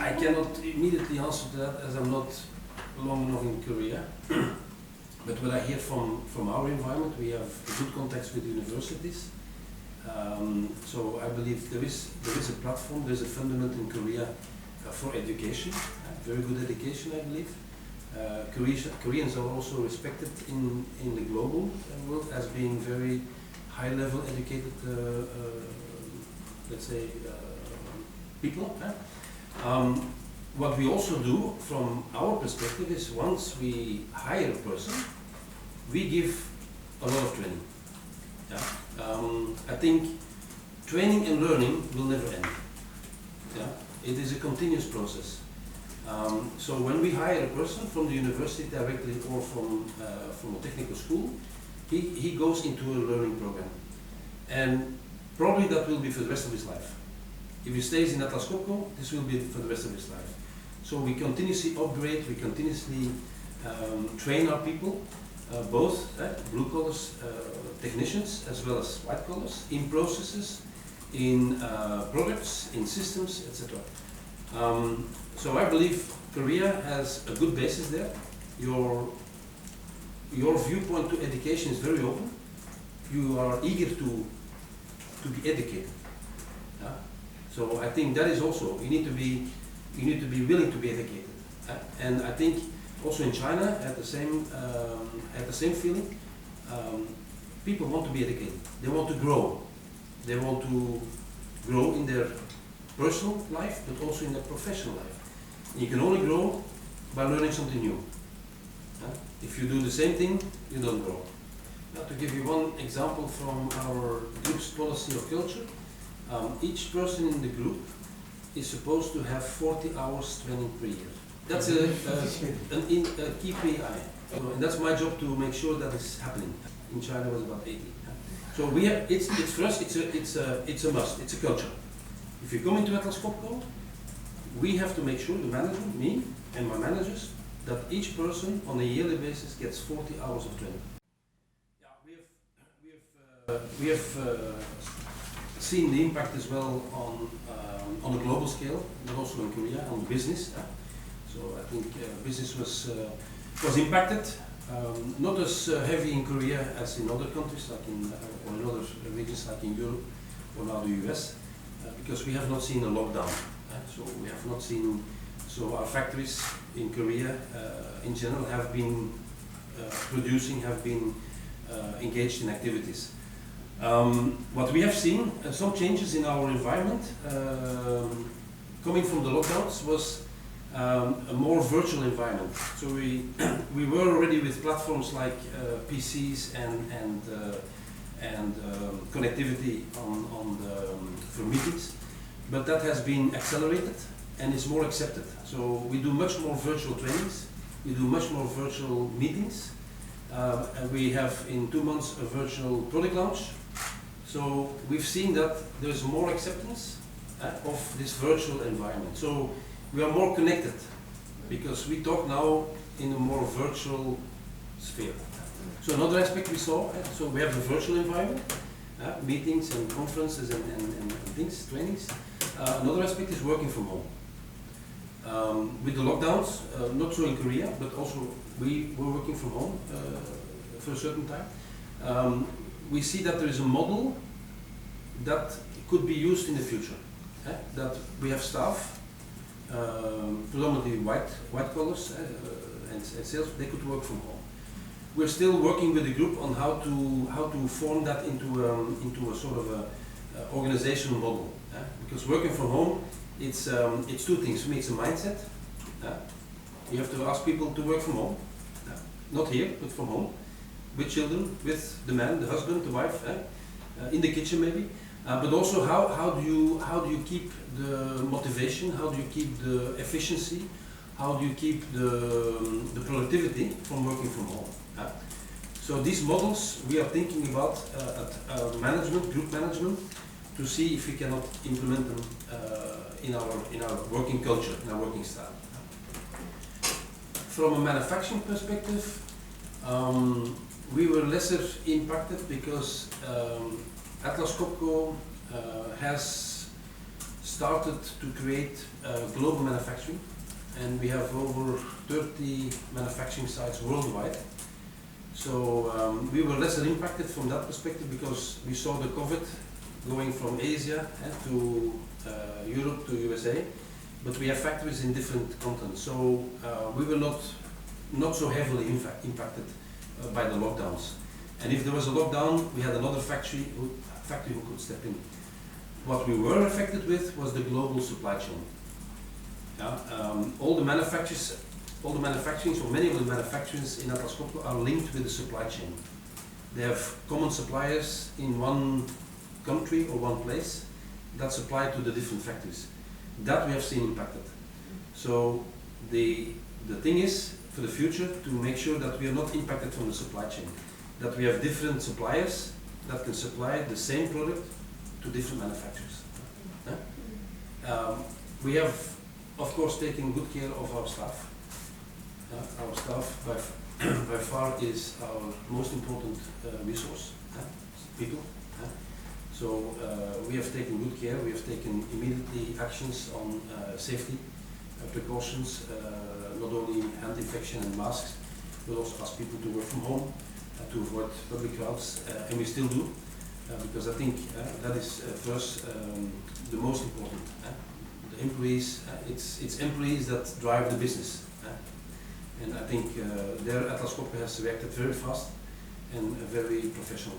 I cannot immediately answer that as I'm not long enough in Korea. But what I hear from our environment, we have good contacts with universities. So I believe there is a platform, there is a fundament in Korea for education, very good education, I believe. Koreans are also respected in the global world as being very high-level educated, let's say, people. What we also do from our perspective is once we hire a person, we give a lot of training. I think training and learning will never end. It is a continuous process. So when we hire a person from the university directly or from a technical school, he goes into a learning program. And probably that will be for the rest of his life. If he stays in Atraskopco, this will be for the rest of his life. So we continuously upgrade, we continuously train our people, both blue collars technicians as well as white collars, in processes, in products, in systems, etc. So I believe Korea has a good basis there. Your viewpoint to education is very open. You are eager to be educated. So I think that is also, you need to be willing to be educated. And I think also in China at the same feeling. People want to be educated. They want to grow. They want to grow in their personal life, but also in their professional life. And you can only grow by learning something new. If you do the same thing, you don't grow. Now, to give you one example from our group's policy of culture, each person in the group is supposed to have 40 hours training per year. That's a key PI. And that's my job to make sure that is happening. In China it was about 80. So we have, it's for us, it's a must, it's a culture. If you come into Atraskopco, we have to make sure, the management, me and my managers, that each person on a yearly basis gets 40 hours of training. Yeah, we have seen the impact as well on a global scale, but also in Korea on business. So I think business was impacted, not as heavy in Korea as in other countries, like or in other regions like in Europe or now the US, because we have not seen a lockdown. So we have not seen. So our factories in Korea, in general, have been producing, have been engaged in activities. What we have seen, some changes in our environment coming from the lockdowns was a more virtual environment. So we were already with platforms like PCs and connectivity for meetings, but that has been accelerated and is more accepted. So we do much more virtual trainings, we do much more virtual meetings, and we have in 2 months a virtual product launch. So we've seen that there's more acceptance of this virtual environment. So we are more connected because we talk now in a more virtual sphere. So another aspect we saw, so we have a virtual environment, meetings and conferences and things, trainings. Another aspect is working from home. With the lockdowns, not so in Korea, but also we were working from home for a certain time. We see that there is a model that could be used in the future. That we have staff, predominantly white collars and sales, they could work from home. We're still working with the group on how to form that into a sort of a organizational model. Because working from home, it's 2 things. For me, it's a mindset. You have to ask people to work from home, not here, but from home, with children, with the man, the husband, the wife, in the kitchen maybe. But also how do you keep the motivation? How do you keep the efficiency? How do you keep the productivity from working from home? So these models we are thinking about at management, group management, to see if we cannot implement them in our working culture, in our working style. From a manufacturing perspective, we were lesser impacted because Atraskopco has started to create global manufacturing, and we have over 30 manufacturing sites worldwide. So we were lesser impacted from that perspective because we saw the COVID going from Asia to Europe to USA, but we have factories in different continents. So we were not so heavily impacted by the lockdowns. And if there was a lockdown, we had another factory who could step in. What we were affected with was the global supply chain. Yeah? All the manufacturing, so many of the manufacturers in Atrascopco are linked with the supply chain. They have common suppliers in one country or one place that supply to the different factories. That we have seen impacted. So the thing is, for the future, to make sure that we are not impacted from the supply chain, that we have different suppliers that can supply the same product to different manufacturers. We have, of course, taken good care of our staff. Our staff by far is our most important resource, people. So we have taken good care. We have taken immediately actions on safety precautions, not only hand infection and masks, but also ask people to work from home to avoid public crowds, and we still do, because I think that is for us the most important. The employees, it's employees that drive the business, and I think there Atrascopco has reacted very fast and very professional.